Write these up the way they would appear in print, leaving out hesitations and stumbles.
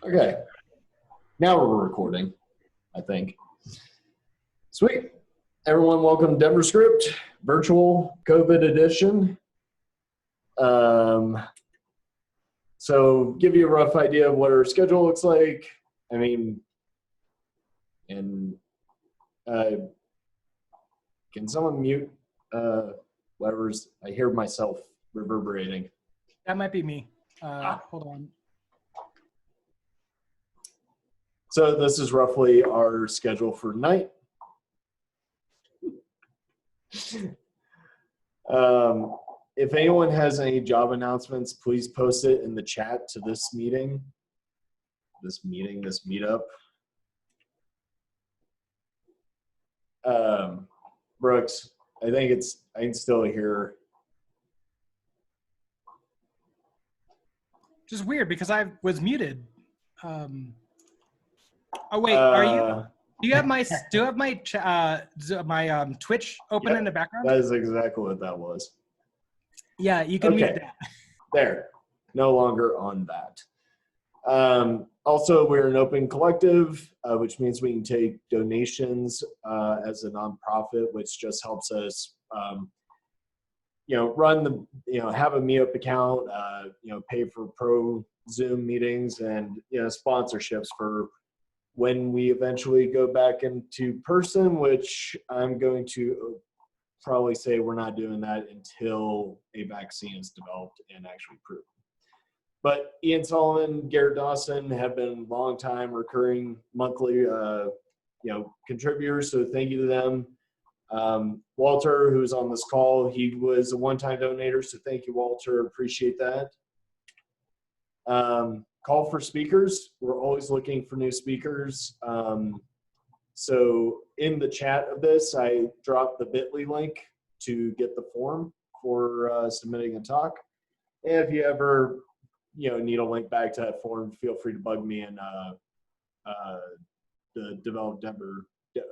Okay. Now we're recording, I think. Sweet. Everyone, welcome to DenverScript, virtual COVID edition. So give you a rough idea of what our schedule looks like. I mean, and can someone mute whatever's, I hear myself reverberating. That might be me. Hold on. So this is roughly our schedule for tonight. If anyone has any job announcements, please post it in the chat to this meetup. Brooks, I can still hear. Just weird because I was muted. Oh wait, are you? Do you have my Twitch open in the background? That is exactly what that was. Yeah, you can mute that. There, no longer on that. Also, we're an open collective, which means we can take donations as a nonprofit, which just helps us, run have a meetup account, pay for pro Zoom meetings and, sponsorships for when we eventually go back into person, which I'm going to probably say we're not doing that until a vaccine is developed and actually proven. But Ian Solomon, Garrett Dawson have been long-time recurring monthly, contributors, so thank you to them. Walter, who's on this call, he was a one-time donator, so thank you, Walter. Appreciate that. Call for speakers. We're always looking for new speakers. So in the chat of this, I dropped the bit.ly link to get the form for submitting a talk. And if you ever need a link back to that form, feel free to bug me in the Develop Denver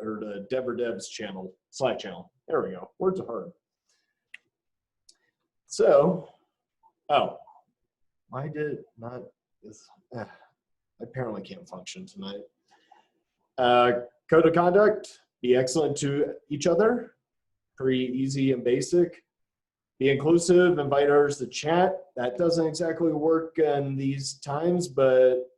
or the Denver Devs channel, Slack channel. There we go. Words are hard. So, I did not. I apparently can't function tonight. Code of conduct: be excellent to each other. Pretty easy and basic. Be inclusive, invite others to chat. That doesn't exactly work in these times, but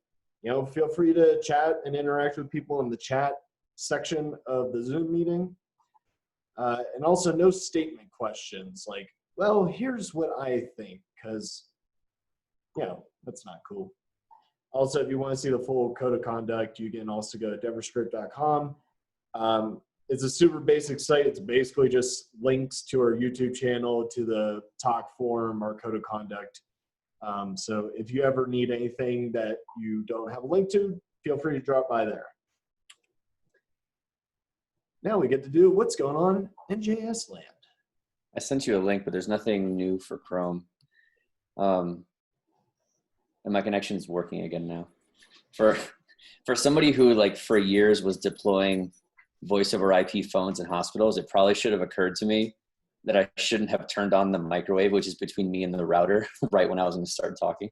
feel free to chat and interact with people in the chat section of the Zoom meeting. And also no statement questions like, well, here's what I think, because that's not cool. Also, if you want to see the full code of conduct, you can also go to DenverScript.com. It's a super basic site. It's basically just links to our YouTube channel, to the talk forum, our code of conduct. So if you ever need anything that you don't have a link to, feel free to drop by there. Now we get to do what's going on in JS land. I sent you a link, but there's nothing new for Chrome. And my connection's working again now. For somebody who for years was deploying voice over IP phones in hospitals, it probably should have occurred to me that I shouldn't have turned on the microwave, which is between me and the router, right when I was going to start talking.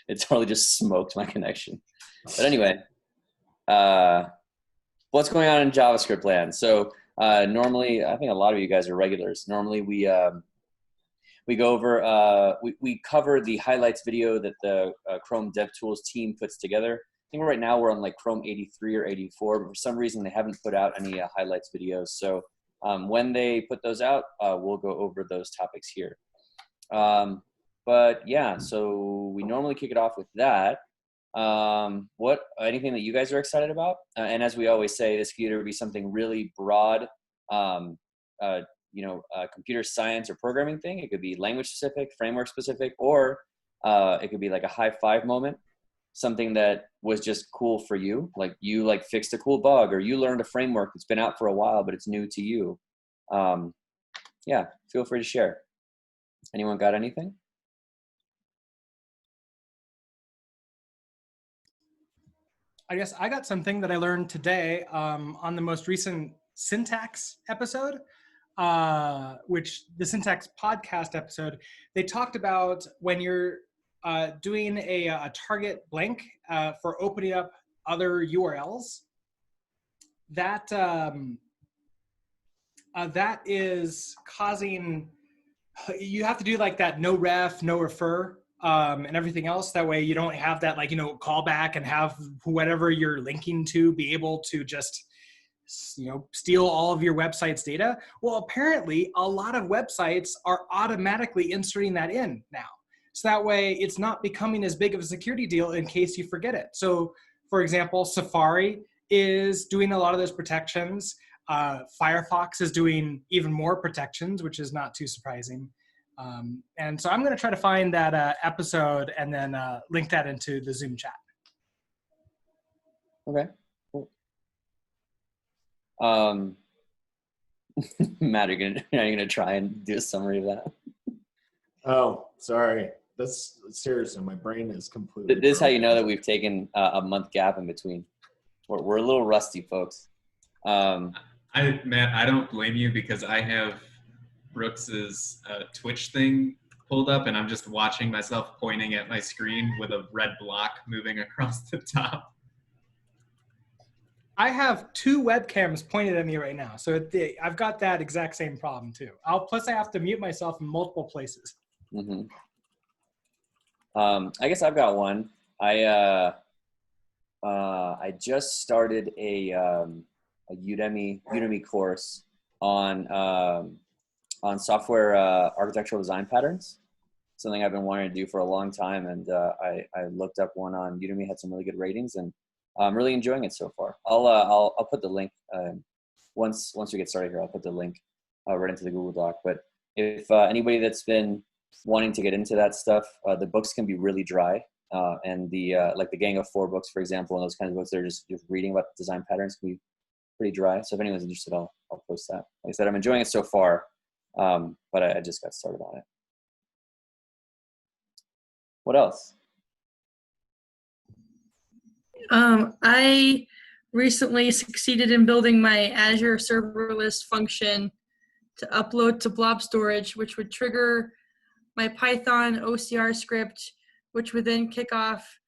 It totally just smoked my connection. But anyway, what's going on in JavaScript land? So normally, I think a lot of you guys are regulars. Normally we go over, we cover the highlights video that the Chrome DevTools team puts together. I think right now we're on Chrome 83 or 84, but for some reason they haven't put out any highlights videos. So when they put those out, we'll go over those topics here. But yeah, so we normally kick it off with that. Anything that you guys are excited about? And as we always say, this could either be something really broad, computer science or programming thing. It could be language specific, framework specific, or it could be a high five moment, something that was just cool for you. Like you fixed a cool bug, or you learned a framework that's been out for a while, but it's new to you. Yeah, feel free to share. Anyone got anything? I guess I got something that I learned today on the most recent syntax episode, which the syntax podcast episode, they talked about when you're doing a target blank for opening up other URLs. That that is causing, you have to do like that no ref, no refer, and everything else. That way you don't have that, like, you know, callback and have whatever you're linking to be able to just, you know, steal all of your website's data. Well, apparently a lot of websites are automatically inserting that in now. So that way it's not becoming as big of a security deal in case you forget it. So for example, Safari is doing a lot of those protections. Firefox is doing even more protections, which is not too surprising. And so I'm going to try to find that episode and then link that into the Zoom chat. Okay, cool. Matt, are you gonna try and do a summary of that? Oh, sorry. That's seriously, my brain is completely. This is how you know that we've taken a month gap in between. We're a little rusty, folks. Matt, I don't blame you because I have Brooks's Twitch thing pulled up and I'm just watching myself pointing at my screen with a red block moving across the top. I have 2 webcams pointed at me right now. So I've got that exact same problem too. Plus I have to mute myself in multiple places. Mm-hmm. I guess I've got one. I just started a Udemy course on software architectural design patterns. Something I've been wanting to do for a long time, and I looked up one on Udemy, had some really good ratings, and I'm really enjoying it so far. I'll put the link once we get started here. I'll put the link right into the Google Doc. But if anybody that's been wanting to get into that stuff, the books can be really dry, and the like the Gang of Four books, for example, and those kinds of books, they're just reading about design patterns can be pretty dry. So if anyone's interested, I'll post that. Like I said, I'm enjoying it so far, but I just got started on it. What else? I recently succeeded in building my Azure serverless function to upload to blob storage, which would trigger my Python OCR script, which would then kick off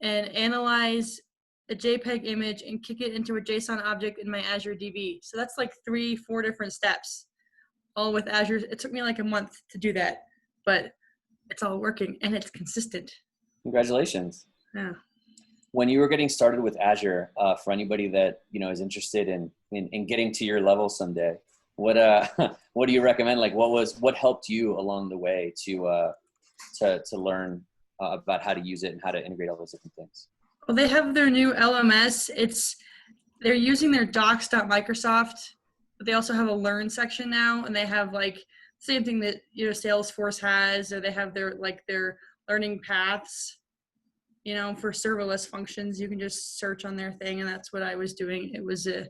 and analyze a JPEG image and kick it into a JSON object in my Azure DB. So that's like 3-4 different steps, all with Azure. It took me like a month to do that, but it's all working and it's consistent. Congratulations. Yeah. When you were getting started with Azure, for anybody that is interested in getting to your level someday, what do you recommend? Like, what helped you along the way to learn about how to use it and how to integrate all those different things? Well, they have their new LMS. They're using their docs.microsoft, but they also have a learn section now, and they have like same thing that Salesforce has, or they have their learning paths. For serverless functions, you can just search on their thing, and that's what I was doing. It was a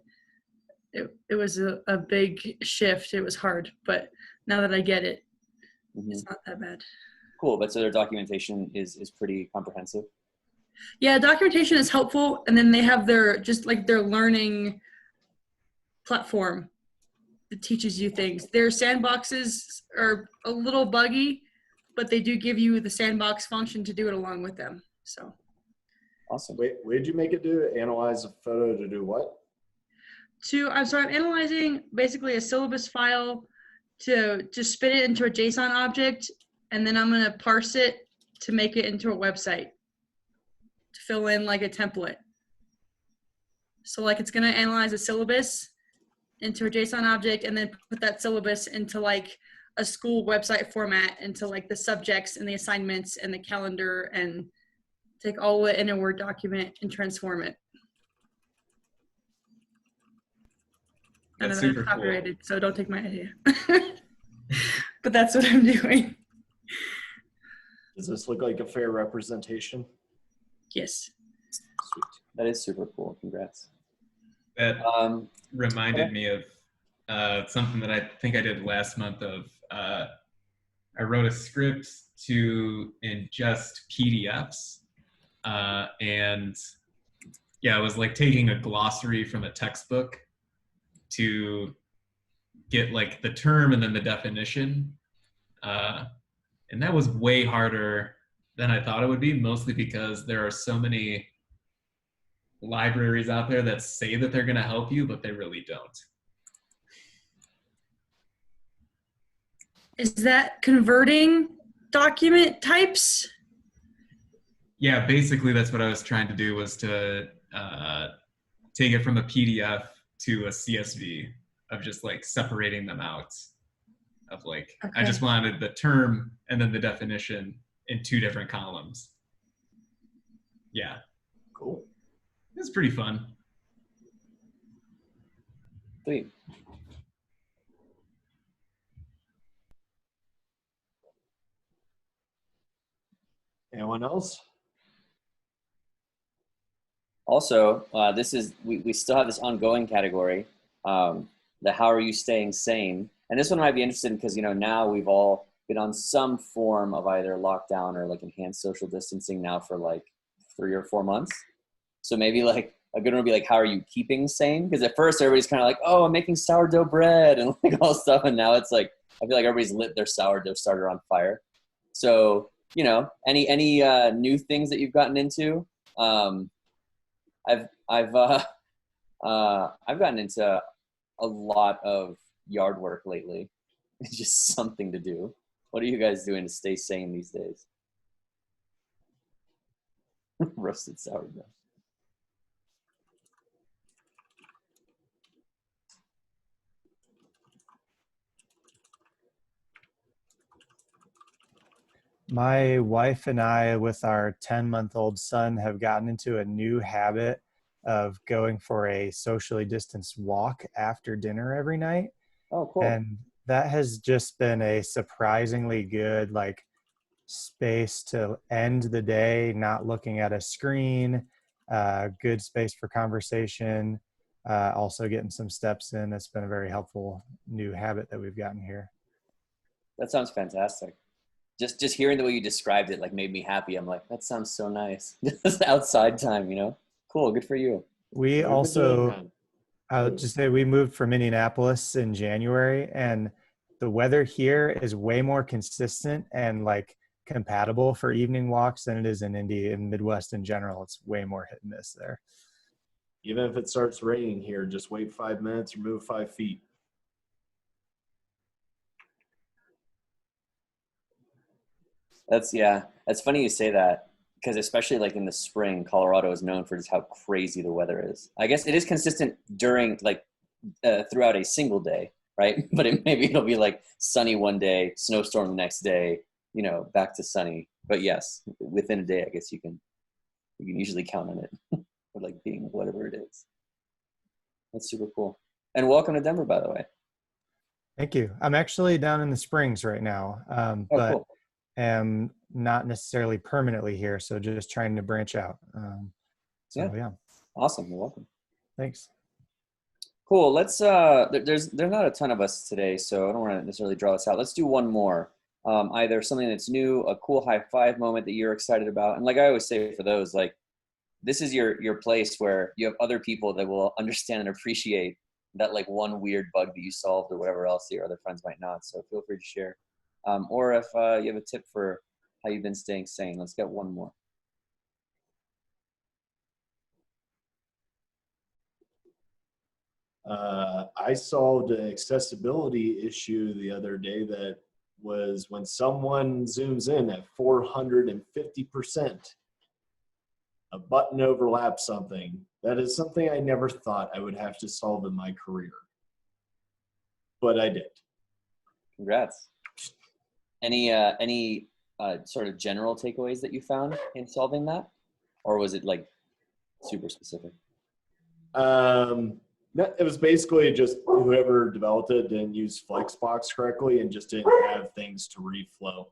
big shift. It was hard, but now that I get it, It's not that bad. Cool, but so their documentation is pretty comprehensive. Yeah, documentation is helpful, and then they have their learning platform that teaches you things. Their sandboxes are a little buggy, but they do give you the sandbox function to do it along with them. So awesome. Wait, what did you make it do? Analyze a photo to do what? I'm analyzing basically a syllabus file to just spit it into a JSON object, and then I'm going to parse it to make it into a website to fill in like a template. So like it's going to analyze a syllabus into a JSON object and then put that syllabus into like a school website format, into like the subjects and the assignments and the calendar, and take all of it in a Word document and transform it. That's super cool. Copyrighted, so don't take my idea. But that's what I'm doing. Does this look like a fair representation? Yes. Sweet. That is super cool. Congrats. That reminded me of something that I think I did last month. I wrote a script to ingest PDFs, and yeah, it was like taking a glossary from a textbook to get like the term and then the definition, and that was way harder than I thought it would be, mostly because there are so many libraries out there that say that they're going to help you, but they really don't. Is that converting document types? Yeah, basically that's what I was trying to do, was to take it from a PDF to a CSV, of just like separating them out, of like, I Okay. just wanted the term and then the definition in 2 different columns. Yeah, Cool. it's pretty fun. Sweet. Anyone else? Also, this is we still have this ongoing category, the how are you staying sane? And this one might be interesting because, you know, now we've all been on some form of either lockdown or like enhanced social distancing now for like 3 or 4 months. So maybe like a good one would be like, how are you keeping sane? Because at first everybody's kind of like, oh, I'm making sourdough bread and like all stuff. And now it's like, I feel like everybody's lit their sourdough starter on fire. So, you know, any new things that you've gotten into? I've gotten into a lot of yard work lately. It's just something to do. What are you guys doing to stay sane these days? Roasted sourdough. My wife and I, with our 10-month-old son, have gotten into a new habit of going for a socially distanced walk after dinner every night. Oh, cool. And that has just been a surprisingly good, like, space to end the day, not looking at a screen, good space for conversation, also getting some steps in. It's been a very helpful new habit that we've gotten here. That sounds fantastic. Just hearing the way you described it, like, made me happy. I'm like, that sounds so nice. Just outside time, you know? Cool, good for you. We also, I'll just say, we moved from Indianapolis in January, and the weather here is way more consistent and like compatible for evening walks than it is in Indy and Midwest in general. It's way more hit and miss there. Even if it starts raining here, just wait 5 minutes or move 5 feet. That's funny you say that, because especially like in the spring, Colorado is known for just how crazy the weather is. I guess it is consistent during like throughout a single day, right? But maybe it'll be like sunny one day, snowstorm the next day, you know, back to sunny. But yes, within a day, I guess you can usually count on it for like being whatever it is. That's super cool. And welcome to Denver, by the way. Thank you. I'm actually down in the Springs right now, but Cool. am not necessarily permanently here. So just trying to branch out. Yeah. Awesome. You're welcome. Thanks. Cool. Let's there's not a ton of us today, so I don't want to necessarily draw this out. Let's do one more. Either something that's new, a cool high five moment that you're excited about. And like I always say for those, like, this is your place where you have other people that will understand and appreciate that like one weird bug that you solved or whatever else your other friends might not. So feel free to share. Or if you have a tip for how you've been staying sane, let's get one more. I solved an accessibility issue the other day that was when someone zooms in at 450%, a button overlaps something. That is something I never thought I would have to solve in my career, but I did. Congrats. Any sort of general takeaways that you found in solving that, or was it like super specific? It was basically just whoever developed it didn't use Flexbox correctly and just didn't have things to reflow.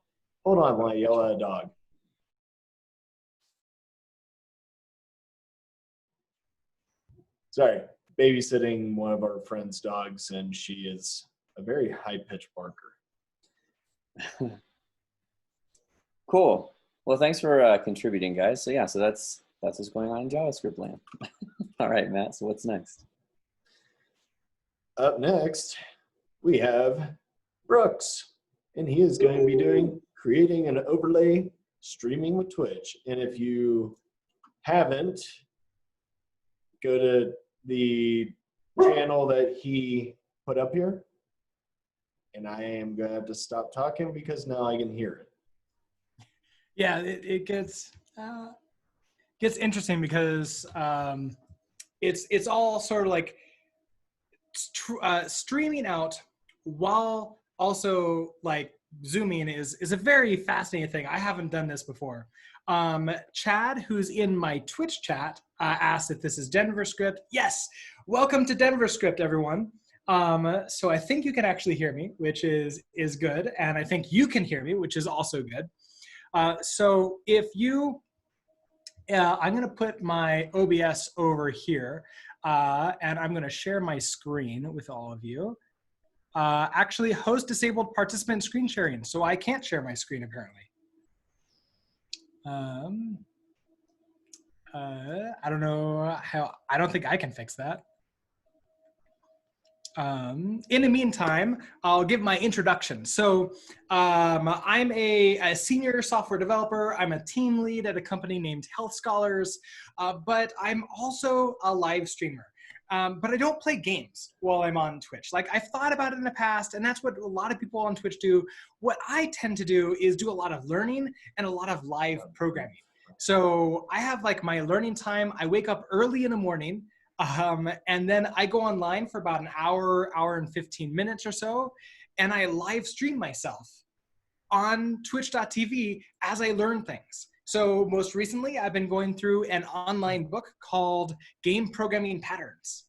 Hold on while I yell at a dog. Sorry, babysitting one of our friend's dogs, and she is a very high-pitched barker. Cool. Well, thanks for contributing, guys. So yeah, so that's what's going on in JavaScript land. All right, Matt. So what's next? Up next, we have Brooks, and he is going to be creating an overlay Streaming with Twitch. And if you haven't, go to the channel that he put up here. And I am going to have to stop talking because now I can hear it. Yeah, it gets interesting because it's all sort of like streaming out while also like zooming is a very fascinating thing. I haven't done this before. Chad, who's in my Twitch chat, asked if this is DenverScript. Yes, welcome to DenverScript, everyone. So I think you can actually hear me, which is good, and I think you can hear me, which is also good. So if you, I'm going to put my OBS over here, and I'm going to share my screen with all of you. Actually, host disabled participant screen sharing, so I can't share my screen apparently. I don't know how, I don't think I can fix that. In the meantime, I'll give my introduction. So I'm a senior software developer. I'm a team lead at a company named Health Scholars, but I'm also a live streamer. But I don't play games while I'm on Twitch. Like, I've thought about it in the past, and that's what a lot of people on Twitch do. What I tend to do is do a lot of learning and a lot of live programming. So I have like my learning time. I wake up early in the morning, and then I go online for about an hour and 15 minutes or so, and I live stream myself on twitch.tv as I learn things. So most recently, I've been going through an online book called Game Programming Patterns.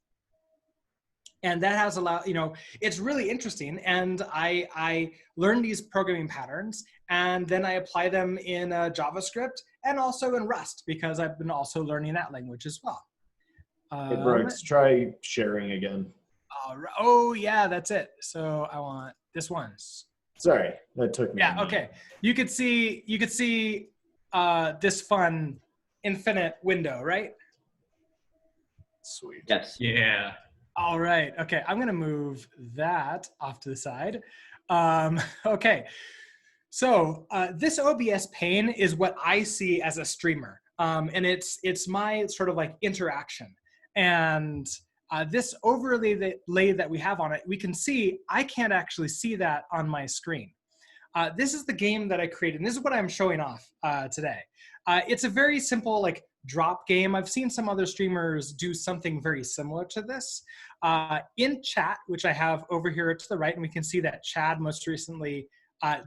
And that has allowed, you know, it's really interesting. And I learn these programming patterns, and then I apply them in JavaScript and also in Rust, because I've been also learning that language as well. Hey, Brooks, try sharing again. Oh, yeah, that's it. So I want this one. Sorry, that took me. Yeah, okay. You could see this fun infinite window, right? Sweet. Yes. Yeah. All right. Okay. I'm going to move that off to the side. Okay. So this OBS pane is what I see as a streamer. And it's my sort of like interaction. And this overlay that we have on it, we can see, I can't actually see that on my screen. This is the game that I created, and this is what I'm showing off today. It's a very simple like drop game. I've seen some other streamers do something very similar to this. In chat, which I have over here to the right, and we can see that Chad most recently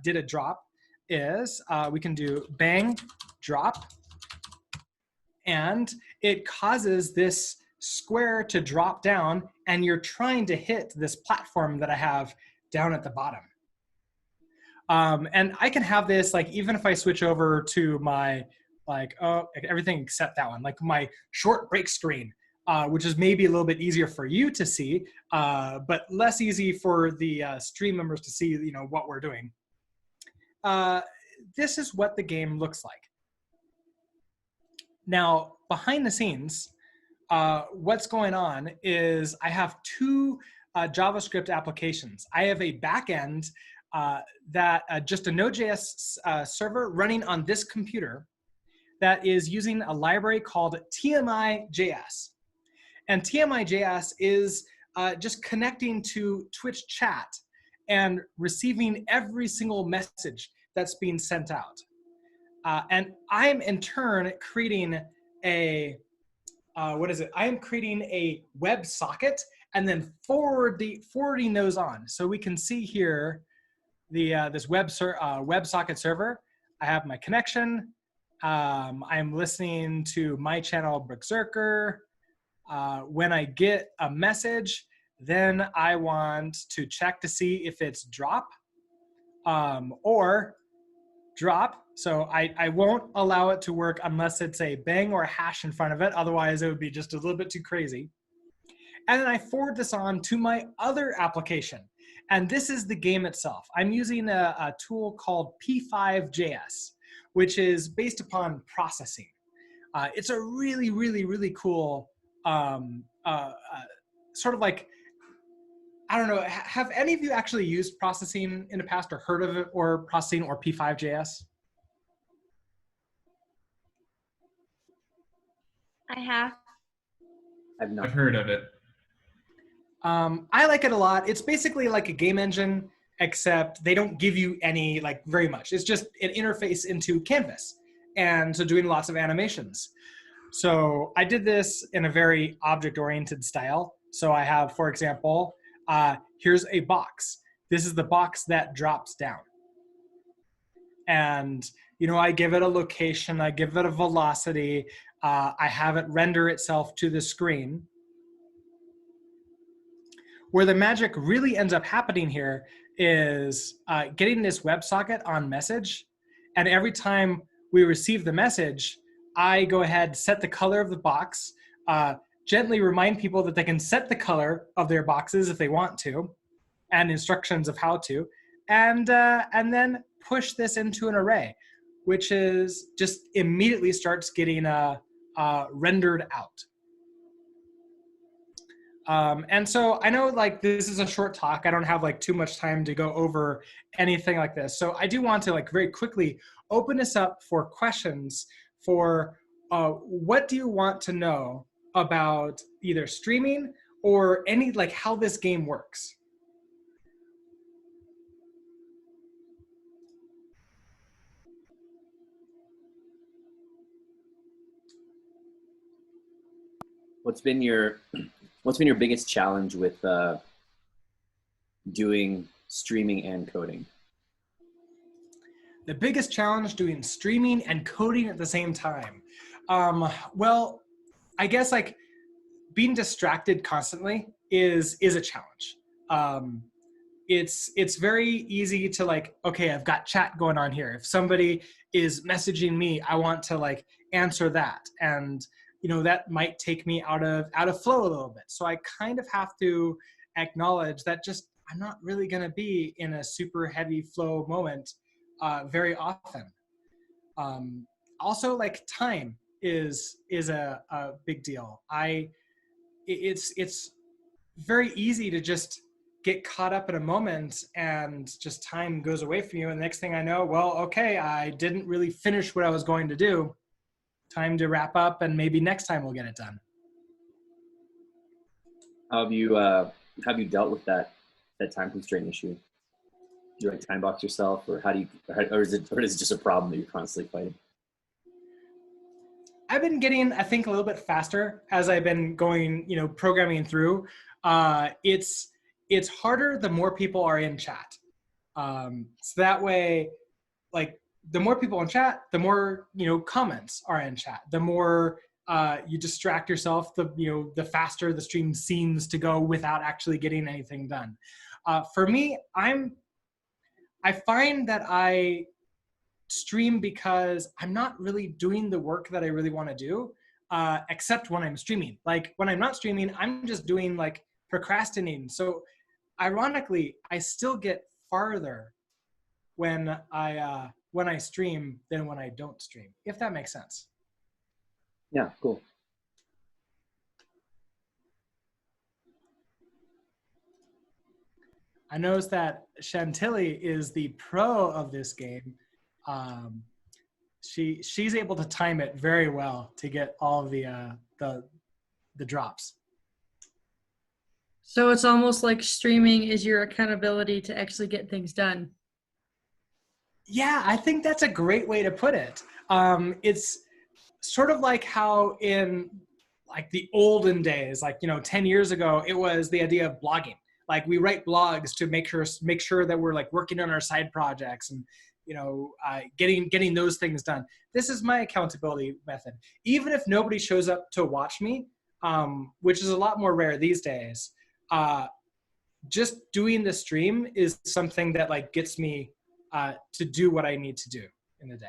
did a drop, is we can do bang, drop, and it causes this square to drop down, and you're trying to hit this platform that I have down at the bottom. And I can have this, like, even if I switch over to my, like, everything except that one, like my short break screen, which is maybe a little bit easier for you to see, but less easy for the stream members to see, you know, what we're doing. This is what the game looks like. Now, behind the scenes, what's going on is I have two JavaScript applications. I have a backend that just a Node.js server running on this computer that is using a library called TMI.js. And TMI.js is just connecting to Twitch chat and receiving every single message that's being sent out. And I'm in turn creating a, I am creating a web socket and then forwarding those on. So we can see here this WebSocket server. I have my connection. I'm listening to my channel, Berserker. When I get a message, then I want to check to see if it's drop or drop. So I won't allow it to work unless it's a bang or a hash in front of it. Otherwise, it would be just a little bit too crazy. And then I forward this on to my other application. And this is the game itself. I'm using a tool called P5.js, which is based upon processing. It's a really, really, really cool sort of like, I don't know, have any of you actually used processing in the past or heard of it, or processing or P5.js? I have. I've not. I've heard of it. I like it a lot. It's basically like a game engine, except they don't give you any, like, very much. It's just an interface into Canvas. And so doing lots of animations. So I did this in a very object-oriented style. So I have, for example, here's a box. This is the box that drops down. And, you know, I give it a location, I give it a velocity, I have it render itself to the screen. Where the magic really ends up happening here is getting this WebSocket on message. And every time we receive the message, I go ahead, set the color of the box, gently remind people that they can set the color of their boxes if they want to, and instructions of how to, and then push this into an array, which is just immediately starts getting rendered out. And so I know, like, this is a short talk. I don't have like too much time to go over anything like this. So I do want to, like, very quickly open this up for questions for what do you want to know about either streaming or any, like, how this game works. What's been your biggest challenge with doing streaming and coding? The biggest challenge doing streaming and coding at the same time. Well, I guess, like, being distracted constantly is a challenge. It's very easy to, like, okay, I've got chat going on here. If somebody is messaging me, I want to, like, answer that. And, you know, that might take me out of flow a little bit. So I kind of have to acknowledge that just I'm not really going to be in a super heavy flow moment very often. Also, like, time is a big deal. It's very easy to just get caught up in a moment and just time goes away from you. And the next thing I know, well, okay, I didn't really finish what I was going to do. Time to wrap up, and maybe next time we'll get it done. How have you dealt with that time constraint issue? Do you, like, time box yourself, or is it just a problem that you're constantly fighting? I've been getting, I think, a little bit faster as I've been going, you know, programming through. It's harder the more people are in chat. So that way, like, the more people in chat, the more, you know, comments are in chat. The more you distract yourself, the faster the stream seems to go without actually getting anything done. For me, I find that I stream because I'm not really doing the work that I really want to do, except when I'm streaming. Like, when I'm not streaming, I'm just doing, like, procrastinating. So ironically, I still get farther when I stream than when I don't stream, if that makes sense. Yeah, cool. I noticed that Chantilly is the pro of this game. She's able to time it very well to get all of the drops. So it's almost like streaming is your accountability to actually get things done. Yeah, I think that's a great way to put it. It's sort of like how in, like, the olden days, like, you know, 10 years ago, it was the idea of blogging. Like, we write blogs to make sure that we're, like, working on our side projects and, you know, getting those things done. This is my accountability method. Even if nobody shows up to watch me, which is a lot more rare these days, just doing the stream is something that, like, gets me to do what I need to do in the day.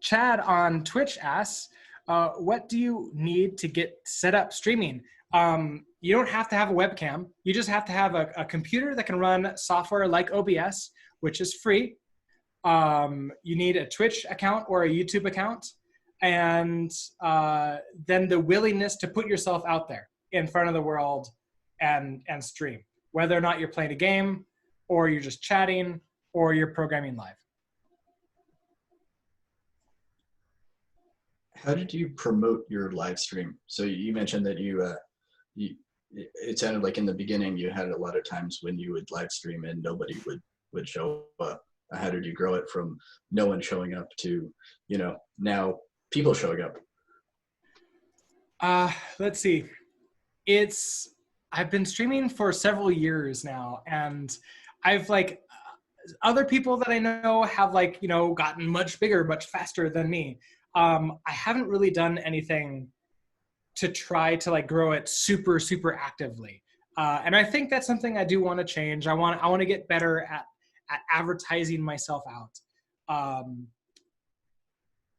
Chad on Twitch asks, what do you need to get set up streaming? You don't have to have a webcam. You just have to have a computer that can run software like OBS, which is free. You need a Twitch account or a YouTube account, and then the willingness to put yourself out there in front of the world and stream, whether or not you're playing a game or you're just chatting or you're programming live. how did you promote your live stream? So you mentioned that it sounded like in the beginning you had a lot of times when you would live stream and nobody would show up. How did you grow it from no one showing up to, now people showing up? Let's see. I've been streaming for several years now, and I've other people that I know have gotten much bigger, much faster than me. I haven't really done anything to try to grow it super, super actively. And I think that's something I do want to change. I want to get better at advertising myself out.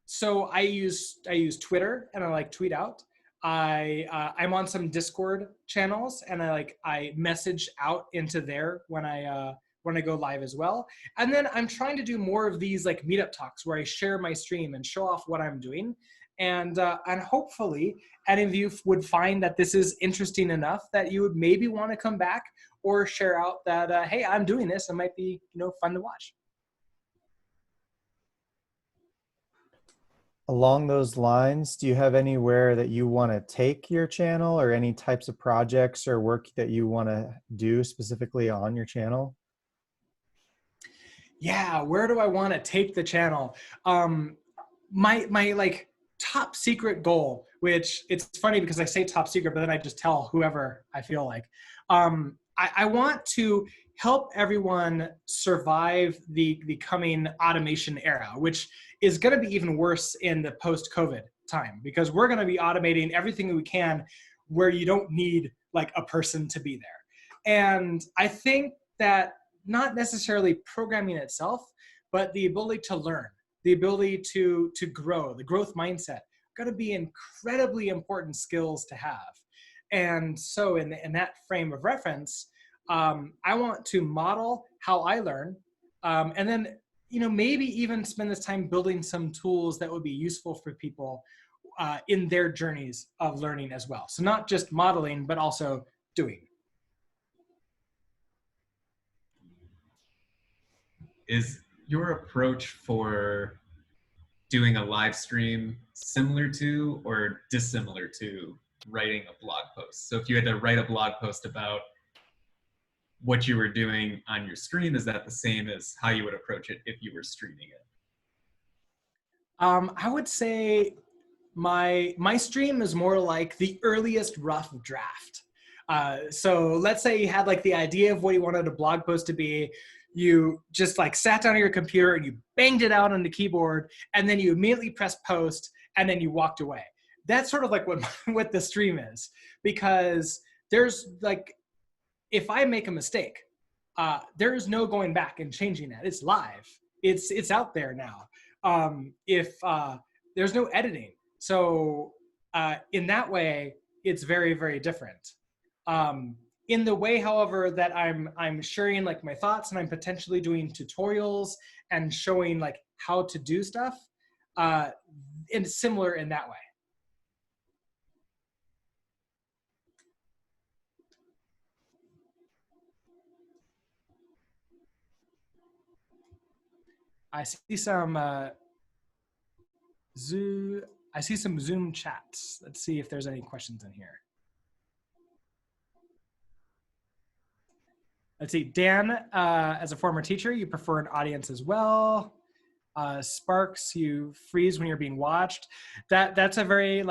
So I use Twitter, and I tweet out. I'm on some Discord channels, and I message out into there when I go live as well. And then I'm trying to do more of these meetup talks where I share my stream and show off what I'm doing. And hopefully any of you would find that this is interesting enough that you would maybe want to come back or share out that, hey, I'm doing this. It might be, fun to watch. Along those lines, do you have anywhere that you want to take your channel, or any types of projects or work that you want to do specifically on your channel? Yeah, where do I want to take the channel? My top secret goal, which it's funny because I say top secret, but then I just tell whoever I feel like. I want to help everyone survive the coming automation era, which is going to be even worse in the post-COVID time, because we're going to be automating everything we can where you don't need a person to be there. And I think that not necessarily programming itself, but the ability to learn, the ability to grow, the growth mindset, going to be incredibly important skills to have. And so in that frame of reference, I want to model how I learn, and then maybe even spend this time building some tools that would be useful for people in their journeys of learning as well. So not just modeling, but also doing. Is your approach for doing a live stream similar to or dissimilar to writing a blog post? So if you had to write a blog post about what you were doing on your stream, is that the same as how you would approach it if you were streaming it? I would say my stream is more like the earliest rough draft. So let's say you had the idea of what you wanted a blog post to be. You just sat down at your computer and you banged it out on the keyboard, and then you immediately pressed post, and then you walked away. That's sort of what the stream is, because there's if I make a mistake, there is no going back and changing that. It's live. It's out there now. If there's no editing, so in that way, it's very, very different. In the way, however, that I'm sharing my thoughts, and I'm potentially doing tutorials and showing how to do stuff, and similar in that way. I see some Zoom chats. Let's see if there's any questions in here. Let's see, Dan, as a former teacher, you prefer an audience as well. Sparks, you freeze when you're being watched. That's a very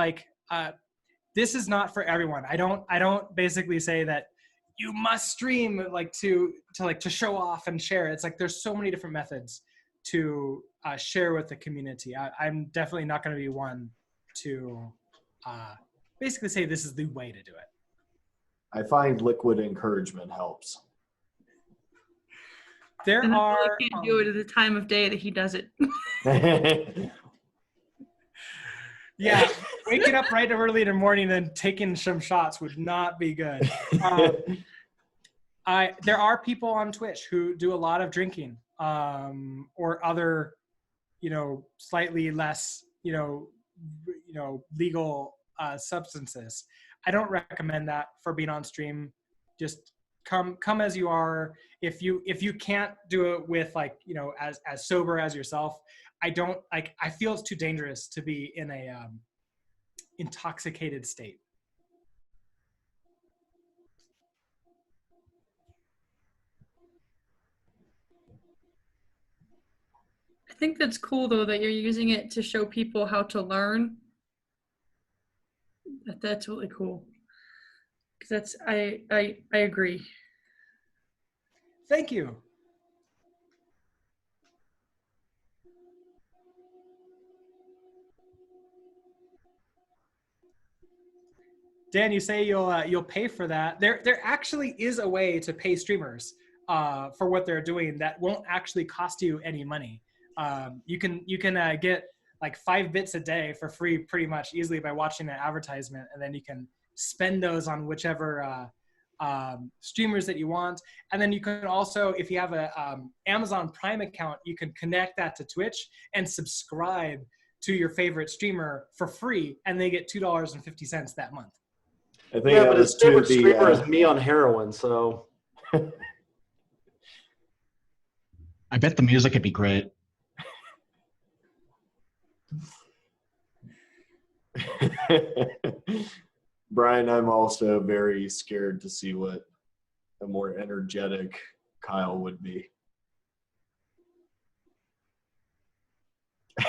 this is not for everyone. I don't basically say that you must stream to show off and share. It's there's so many different methods to share with the community. I'm definitely not going to be one to basically say this is the way to do it. I find liquid encouragement helps. There and are. I can't do it at the time of day that he does it. Yeah, waking up right early in the morning and taking some shots would not be good. There are people on Twitch who do a lot of drinking, or other, slightly less, legal substances. I don't recommend that for being on stream. Just come as you are. If you can't do it with as sober as yourself, I don't like, I feel it's too dangerous to be in a intoxicated state. I think that's cool though that you're using it to show people how to learn. That's really cool. Because that's I agree. Thank you. Dan, you say you'll pay for that. There actually is a way to pay streamers for what they're doing that won't actually cost you any money. You can get like 5 bits a day for free pretty much easily by watching an advertisement, and then you can spend those on whichever streamers that you want. And then you can also, if you have a Amazon Prime account, you can connect that to Twitch and subscribe to your favorite streamer for free, and they get $2.50 that month. I think Yeah, that but was his to favorite the. streamer is me on heroin, so. I bet the music would be great. Brian, I'm also very scared to see what a more energetic Kyle would be. Is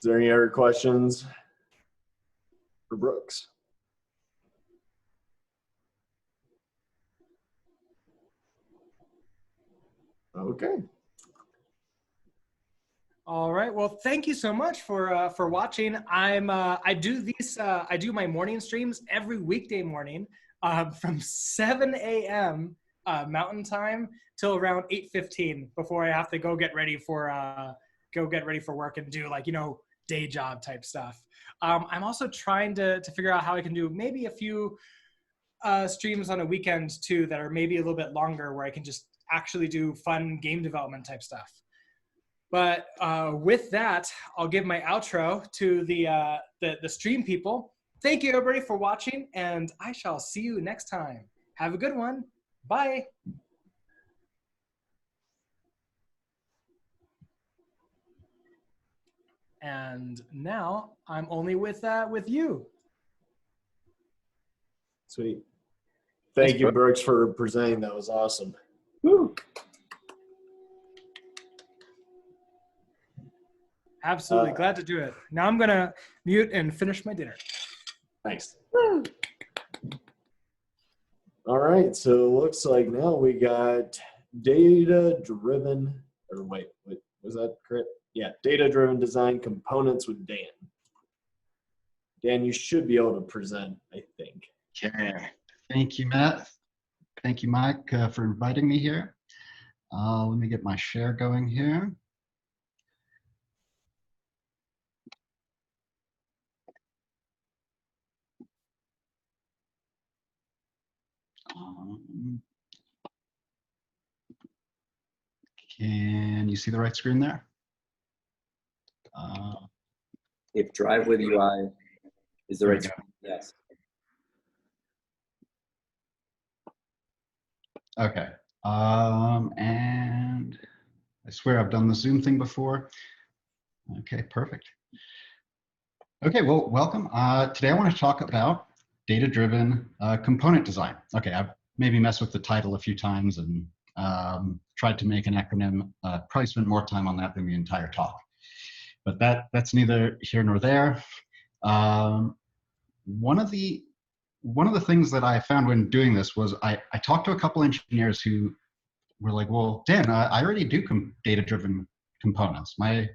there any other questions for Brooks? Okay. All right. Well, thank you so much for watching. I do my morning streams every weekday morning from 7 a.m. Mountain Time till around 8:15 before I have to go get ready for work and do day job type stuff. I'm also trying to figure out how I can do maybe a few streams on a weekend too that are maybe a little bit longer where I can just actually do fun game development type stuff. But with that, I'll give my outro to the stream people. Thank you, everybody, for watching, and I shall see you next time. Have a good one. Bye. And now I'm only with you. Sweet. Thank you, Brooks, for presenting. That was awesome. Woo. Absolutely. Glad to do it. Now I'm going to mute and finish my dinner. Thanks. Woo. All right. So it looks like now we got data-driven, or wait, was that correct? Yeah, data-driven design components with Dan. Dan, you should be able to present, I think. Okay. Thank you, Matt. Thank you, Mike, for inviting me here. Let me get my share going here. Can you see the right screen there? If Drive with UI is the right screen, yes. Okay. And I swear I've done the Zoom thing before. Okay, perfect. Okay, well, welcome. Today I want to talk about data-driven component design. Okay, I've maybe messed with the title a few times and tried to make an acronym. Probably spent more time on that than the entire talk. But that's neither here nor there. One of the things that I found when doing this was I talked to a couple engineers who were like, well, Dan, I already do data-driven components. I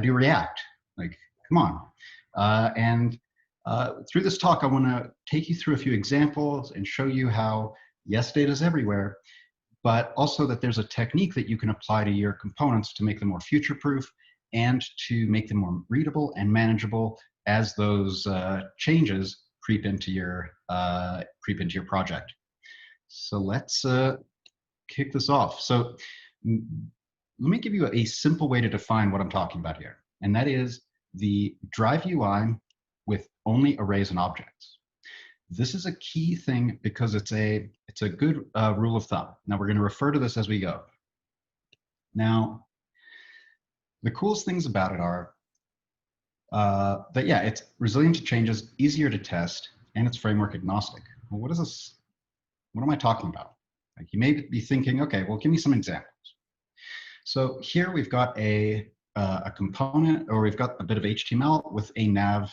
do React. Like, come on. Through this talk, I want to take you through a few examples and show you how, yes, data is everywhere, but also that there's a technique that you can apply to your components to make them more future-proof and to make them more readable and manageable as those changes creep into your project. So let's kick this off. So let me give you a simple way to define what I'm talking about here, and that is the Drive UI with only arrays and objects. This is a key thing because it's a good rule of thumb. Now we're going to refer to this as we go. Now, the coolest things about it are that, yeah, it's resilient to changes, easier to test, and it's framework agnostic. Well, what is this? What am I talking about? Like, you may be thinking, okay, well, give me some examples. So here we've got a component, or we've got a bit of HTML with a nav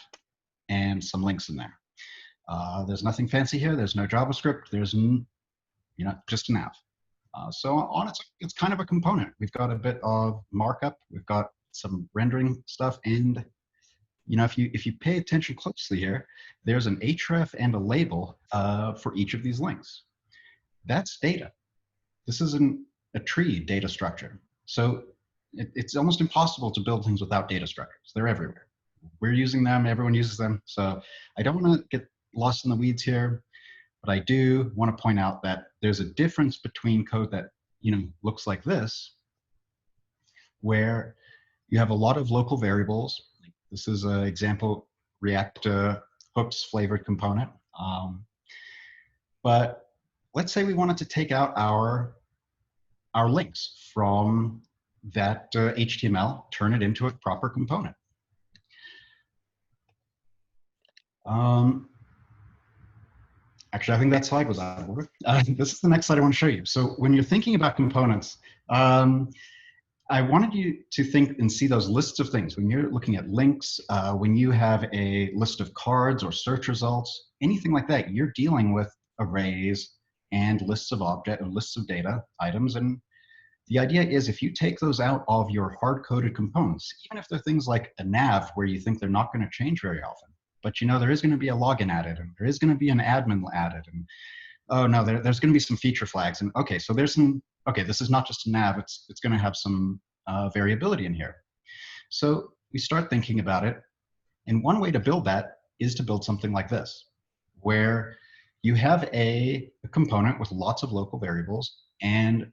and some links in there. There's nothing fancy here. There's no JavaScript. There's, just a nav. So on it's kind of a component. We've got a bit of markup. We've got some rendering stuff, and if you pay attention closely here, there's an href and a label for each of these links. That's data. This isn't a tree data structure. So it's almost impossible to build things without data structures. They're everywhere. We're using them. Everyone uses them. So I don't want to get lost in the weeds here, but I do want to point out that there's a difference between code that looks like this, where you have a lot of local variables. This is an example React hooks flavored component. But let's say we wanted to take out our links from that HTML, turn it into a proper component. Actually, I think that slide was out of order. This is the next slide I want to show you. So when you're thinking about components, I wanted you to think and see those lists of things. When you're looking at links, when you have a list of cards or search results, anything like that, you're dealing with arrays and lists of objects and lists of data items. And the idea is, if you take those out of your hard-coded components, even if they're things like a nav where you think they're not going to change very often, but there is going to be a login added, and there is going to be an admin added, and oh no, there's going to be some feature flags, and okay, so there's some, okay, this is not just a nav, it's going to have some variability in here. So we start thinking about it, and one way to build that is to build something like this, where you have a component with lots of local variables, and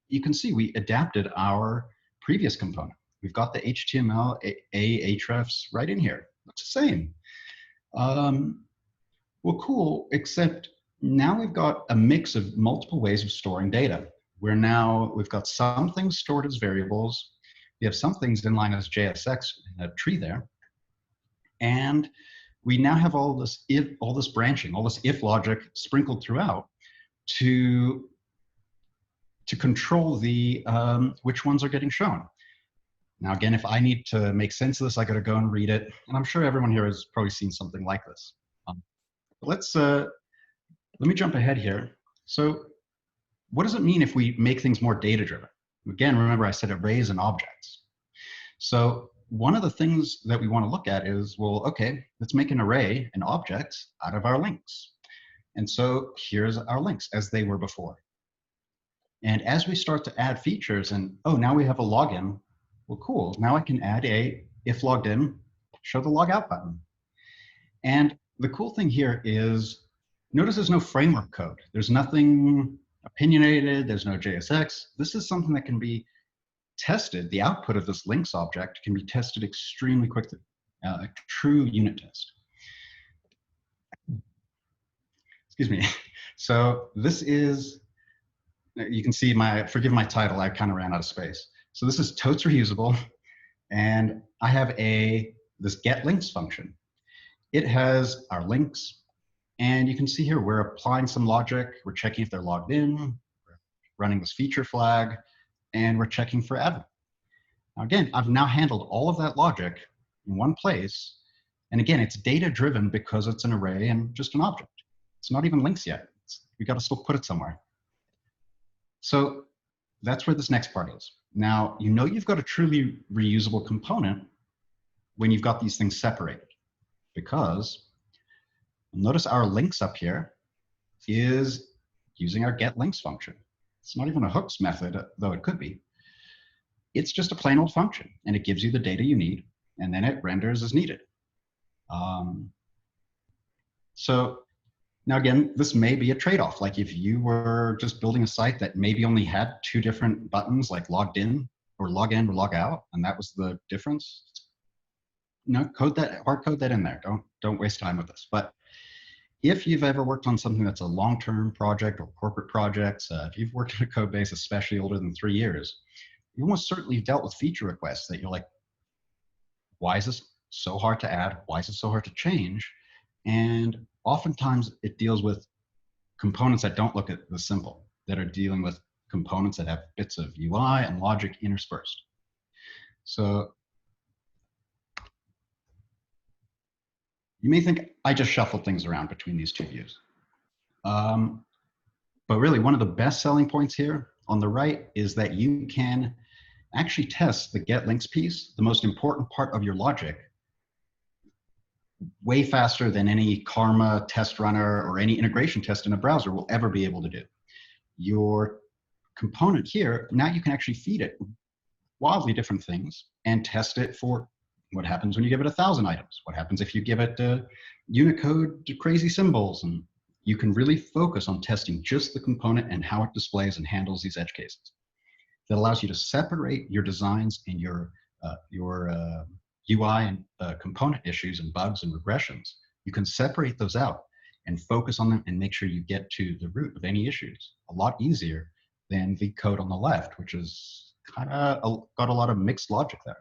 you can see we adapted our previous component. We've got the HTML hrefs right in here. Looks the same. Well, cool, except now we've got a mix of multiple ways of storing data. We've got some things stored as variables. We have some things inline as JSX in a tree there. And we now have all this branching, all this if logic sprinkled throughout to control the which ones are getting shown. Now, again, if I need to make sense of this, I got to go and read it. And I'm sure everyone here has probably seen something like this. Let me jump ahead here. So what does it mean if we make things more data-driven? Again, remember I said arrays and objects. So one of the things that we want to look at is, well, okay, let's make an array and objects out of our links. And so here's our links as they were before. And as we start to add features and, oh, now we have a login, well, cool. Now I can add a if logged in, show the log out button. And the cool thing here is, notice there's no framework code. There's nothing opinionated. There's no JSX. This is something that can be tested. The output of this links object can be tested extremely quickly, a true unit test. Excuse me. So this is, you can see forgive my title, I kind of ran out of space. So this is totes reusable, and I have this get links function. It has our links, and you can see here we're applying some logic. We're checking if they're logged in, we're running this feature flag, and we're checking for admin. Now again, I've now handled all of that logic in one place, and again, it's data-driven because it's an array and just an object. It's not even links yet. We got to still put it somewhere. So that's where this next part is. Now, you've got a truly reusable component when you've got these things separated, because notice our links up here is using our get links function. It's not even a hooks method, though it could be. It's just a plain old function, and it gives you the data you need, and then it renders as needed. So now again, this may be a trade-off. Like if you were just building a site that maybe only had two different buttons, like logged in or log in or log out, and that was the difference. No, hard code that in there. Don't waste time with this. But if you've ever worked on something that's a long-term project or corporate projects, if you've worked in a code base, especially older than 3 years, you almost certainly dealt with feature requests that you're like, why is this so hard to add? Why is it so hard to change? And oftentimes it deals with components that don't look at the simple, that are dealing with components that have bits of UI and logic interspersed. So you may think I just shuffled things around between these two views. But really, one of the best selling points here on the right is that you can actually test the get links piece, the most important part of your logic, way faster than any Karma test runner or any integration test in a browser will ever be able to do. Your component here, now you can actually feed it wildly different things and test it for what happens when you give it 1,000 items. What happens if you give it Unicode crazy symbols? And you can really focus on testing just the component and how it displays and handles these edge cases. That allows you to separate your designs and your UI and component issues and bugs and regressions. You can separate those out and focus on them and make sure you get to the root of any issues a lot easier than the code on the left, which is kind of got a lot of mixed logic there.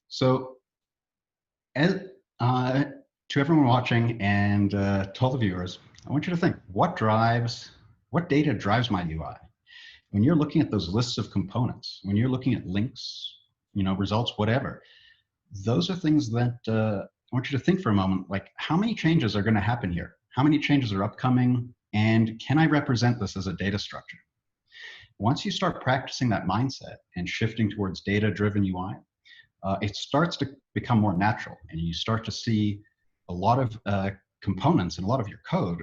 So as, to everyone watching and to all the viewers, I want you to think, what data drives my UI? When you're looking at those lists of components, when you're looking at links, results, whatever, those are things that I want you to think for a moment, like how many changes are going to happen here? How many changes are upcoming? And can I represent this as a data structure? Once you start practicing that mindset and shifting towards data-driven UI, it starts to become more natural, and you start to see a lot of components and a lot of your code.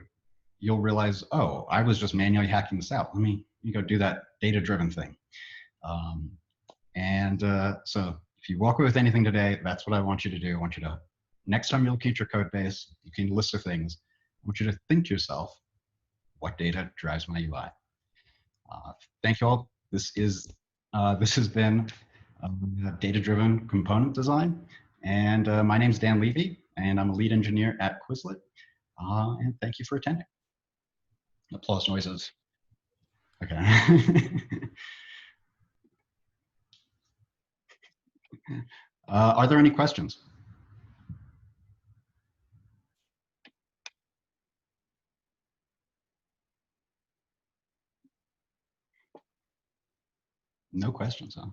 You'll realize, oh, I was just manually hacking this out. Let me go do that data-driven thing. So if you walk away with anything today, that's what I want you to do. I want you to, next time you look at your code base, you can list of things. I want you to think to yourself, what data drives my UI? Thank you all. This has been data-driven component design. And my name is Dan Levy, and I'm a lead engineer at Quizlet. And thank you for attending. Applause noises. Okay. Are there any questions? No questions, huh?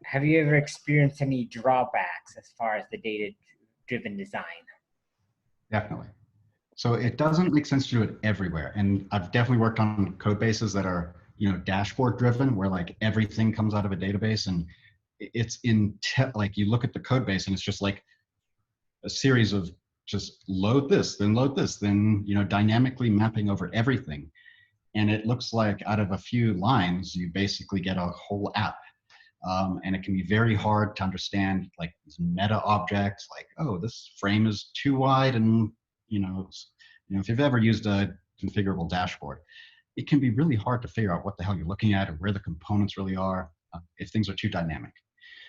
Have you ever experienced any drawbacks as far as the data-driven design? Definitely. So it doesn't make sense to do it everywhere. And I've definitely worked on code bases that are, dashboard driven, where like everything comes out of a database, and it's like you look at the code base and it's just like a series of just load this, then dynamically mapping over everything. And it looks like out of a few lines, you basically get a whole app. And it can be very hard to understand like these meta objects, like, oh, this frame is too wide. And, if you've ever used a configurable dashboard, it can be really hard to figure out what the hell you're looking at or where the components really are if things are too dynamic.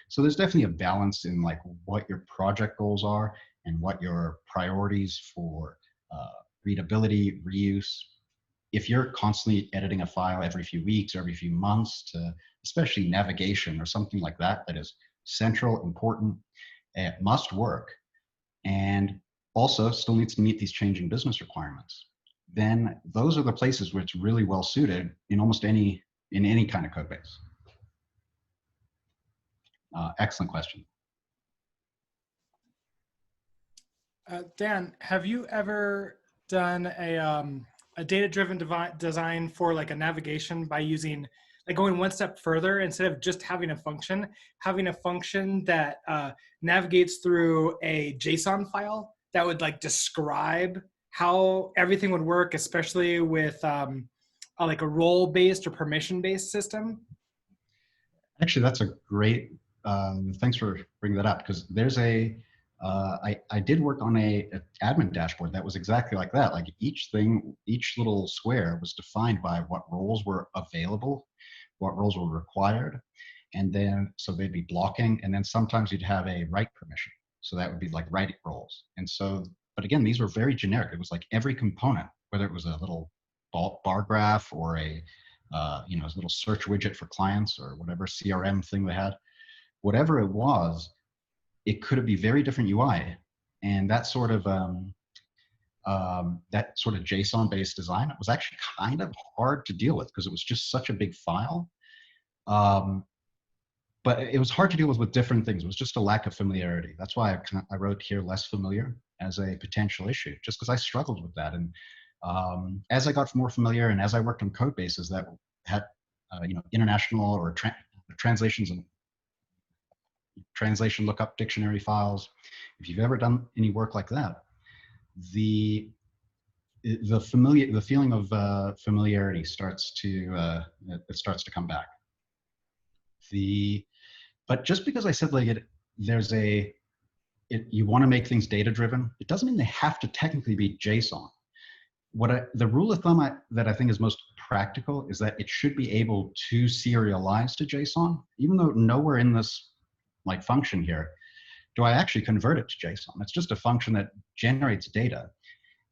So there's definitely a balance in like what your project goals are and what your priorities for readability, reuse. If you're constantly editing a file every few weeks or every few months to especially navigation or something like that, that is central, important, it must work, and also still needs to meet these changing business requirements, then those are the places where it's really well suited in almost in any kind of code base. Excellent question. Dan, have you ever done a data-driven design for like a navigation by using, like going one step further, instead of just having a function that navigates through a JSON file that would like describe how everything would work, especially with like a role-based or permission-based system? Actually, that's a great, thanks for bringing that up, because there's I did work on a admin dashboard that was exactly like that. Like each little square was defined by what roles were available, what roles were required. And then, so they'd be blocking. And then sometimes you'd have a write permission. So that would be like write roles. And so, but again, these were very generic. It was like every component, whether it was a little bar graph or a a little search widget for clients or whatever CRM thing they had. Whatever it was, it could be very different UI. And that sort of JSON-based design, it was actually kind of hard to deal with because it was just such a big file. But it was hard to deal with different things. It was just a lack of familiarity. That's why I wrote here less familiar as a potential issue, just because I struggled with that. And as I got more familiar and as I worked on code bases that had international or translations and translation lookup dictionary files, if you've ever done any work like that, the feeling of familiarity starts to come back. But just because I said you want to make things data driven, it doesn't mean they have to technically be JSON. The rule of thumb that I think is most practical is that it should be able to serialize to JSON, even though nowhere in this function here do I actually convert it to JSON. It's just a function that generates data.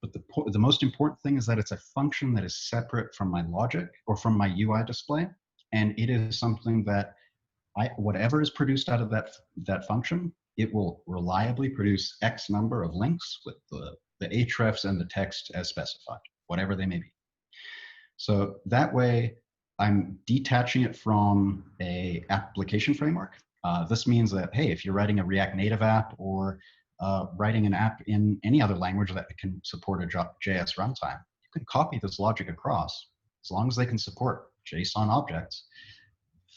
But the most important thing is that it's a function that is separate from my logic or from my UI display. And it is something that whatever is produced out of that function, it will reliably produce X number of links with the hrefs and the text as specified, whatever they may be. So that way, I'm detaching it from a application framework. This means that, hey, if you're writing a React Native app or writing an app in any other language that can support a JS runtime, you can copy this logic across as long as they can support JSON objects.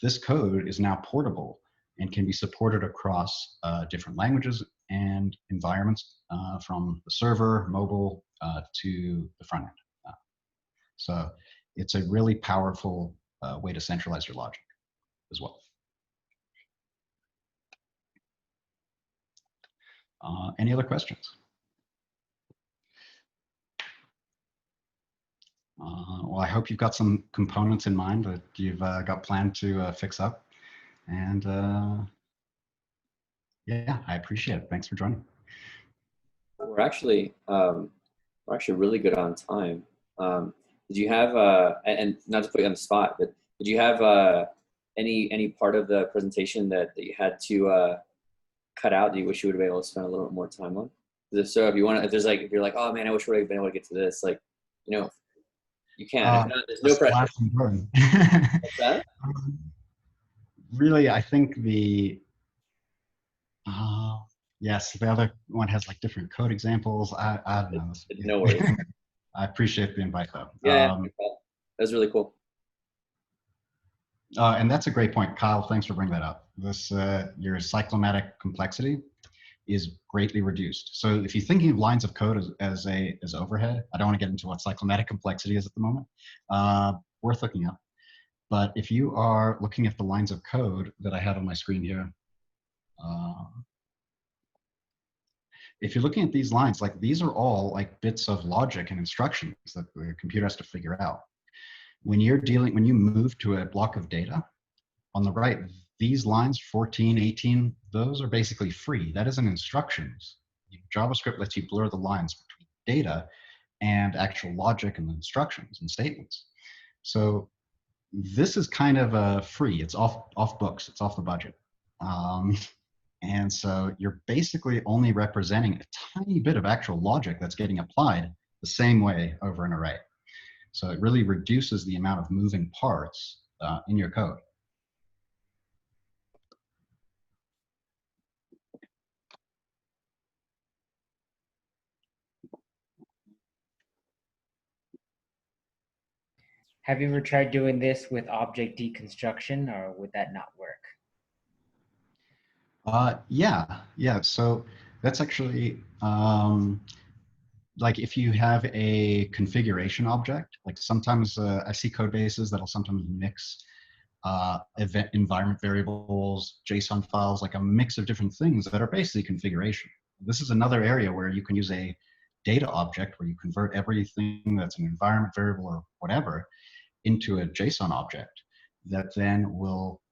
This code is now portable and can be supported across different languages and environments from the server, mobile, to the front end. So it's a really powerful way to centralize your logic as well. Any other questions? Well, I hope you've got some components in mind that you've got planned to fix up. And yeah, I appreciate it. Thanks for joining. We're actually really good on time. Did you have, and not to put you on the spot, but did you have any part of the presentation that you had to cut out that you wish you would have been able to spend a little bit more time on? If so, if you're like, oh man, I wish we would have been able to get to this, you can. If not, there's no pressure. What's that? Really, I think yes, the other one has different code examples. I don't know. No worries. I appreciate the invite though. Yeah, that was really cool. And that's a great point, Kyle. Thanks for bringing that up. Your cyclomatic complexity is greatly reduced. So if you're thinking of lines of code as overhead, I don't want to get into what cyclomatic complexity is at the moment. Worth looking up. But if you are looking at the lines of code that I have on my screen here, if you're looking at these lines, these are all bits of logic and instructions that the computer has to figure out. When you move to a block of data, on the right, these lines, 14, 18, those are basically free. That isn't instructions. JavaScript lets you blur the lines between data and actual logic and instructions and statements. So this is kind of free. It's off books. It's off the budget. And so you're basically only representing a tiny bit of actual logic that's getting applied the same way over an array. So it really reduces the amount of moving parts in your code. Have you ever tried doing this with object deconstruction, or would that not work? Yeah. So that's actually if you have a configuration object, sometimes I see code bases that'll sometimes mix event environment variables, JSON files, a mix of different things that are basically configuration. This is another area where you can use a data object where you convert everything that's an environment variable or whatever into a JSON object that then will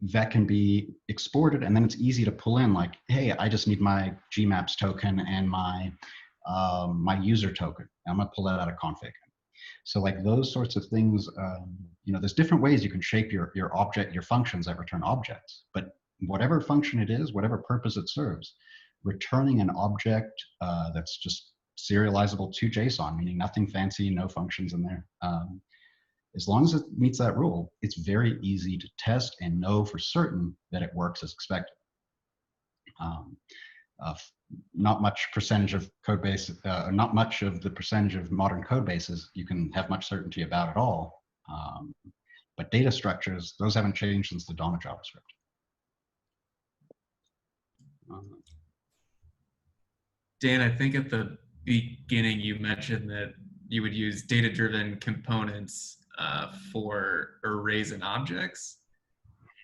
that can be exported, and then it's easy to pull in hey, I just need my Gmaps token and my my user token. I'm gonna pull that out of config. So like those sorts of things, you know, there's different ways you can shape your object, your functions that return objects, but whatever function it is, whatever purpose it serves, returning an object that's just serializable to JSON, meaning nothing fancy, no functions in there. As long as it meets that rule, it's very easy to test and know for certain that it works as expected. Not much percentage of code base, not much of the percentage of modern code bases you can have much certainty about at all. But data structures, those haven't changed since the dawn of JavaScript. Dan, I think at the beginning you mentioned that you would use data-driven components for arrays and objects.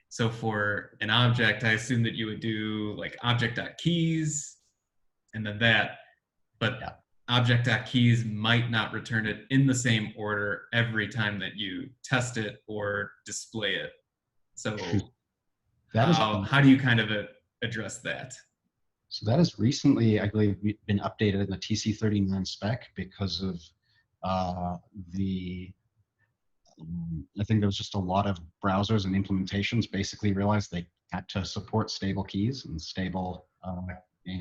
So for an object, I assume that you would do like object.keys and then that, but Yeah. object.keys might not return it in the same order every time that you test it or display it. So That is how do you kind of address that? So that has recently, I believe, been updated in the TC39 spec because of I think there was just a lot of browsers and implementations basically realized they had to support stable keys and stable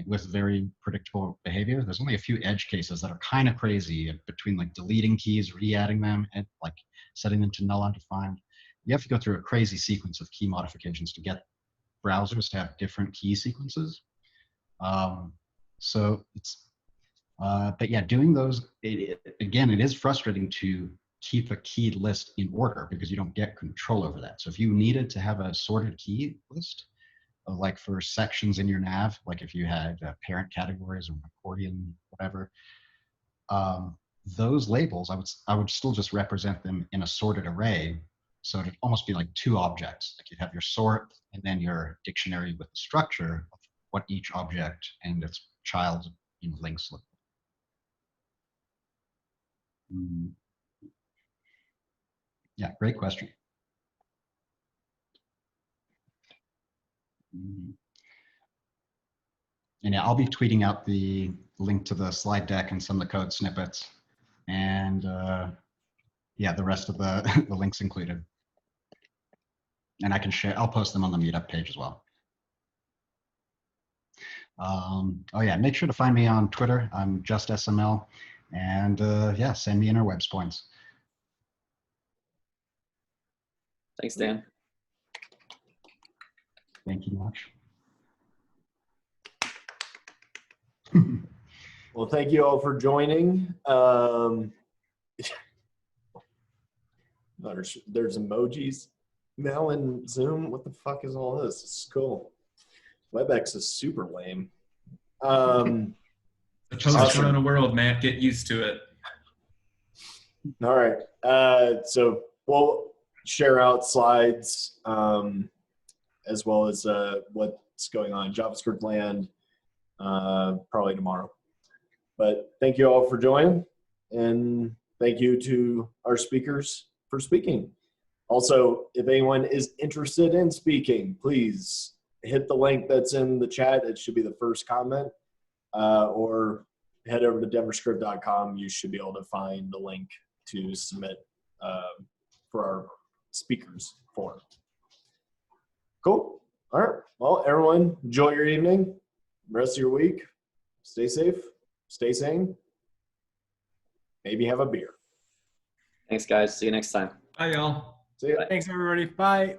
with very predictable behavior. There's only a few edge cases that are kind of crazy between like deleting keys, re-adding them, and like setting them to null undefined. You have to go through a crazy sequence of key modifications to get browsers to have different key sequences. So it's, but yeah, doing those, again, it is frustrating to keep a keyed list in order because you don't get control over that. So if you needed to have a sorted key list, like for sections in your nav, like if you had parent categories or accordion, whatever, those labels, I would still just represent them in a sorted array. So it'd almost be like two objects. Like you'd have your sort and then your dictionary with the structure of what each object and its child links look like. Yeah, great question. And yeah, I'll be tweeting out the link to the slide deck and some of the code snippets, and yeah, the rest of the, the links included. And I can share, I'll post them on the meetup page as well. Oh yeah, make sure to find me on Twitter. I'm just SML, and yeah, send me interwebs points. Thanks, Dan. Thank you much. Well, thank you all for joining. There's emojis now in Zoom. What the fuck is all this? This is cool. WebEx is super lame. The toast corona world, Matt. Get used to it. All right. So we'll share out slides as well as what's going on in JavaScript land probably tomorrow. But thank you all for joining, and thank you to our speakers for speaking. Also, if anyone is interested in speaking, please hit the link that's in the chat. It should be the first comment, or head over to DenverScript.com. You should be able to find the link to submit for our speakers forum. Cool. All right. Well, everyone, enjoy your evening, rest of your week. Stay safe, stay sane. Maybe have a beer. Thanks, guys. See you next time. Bye, y'all. See ya. Thanks, everybody. Bye.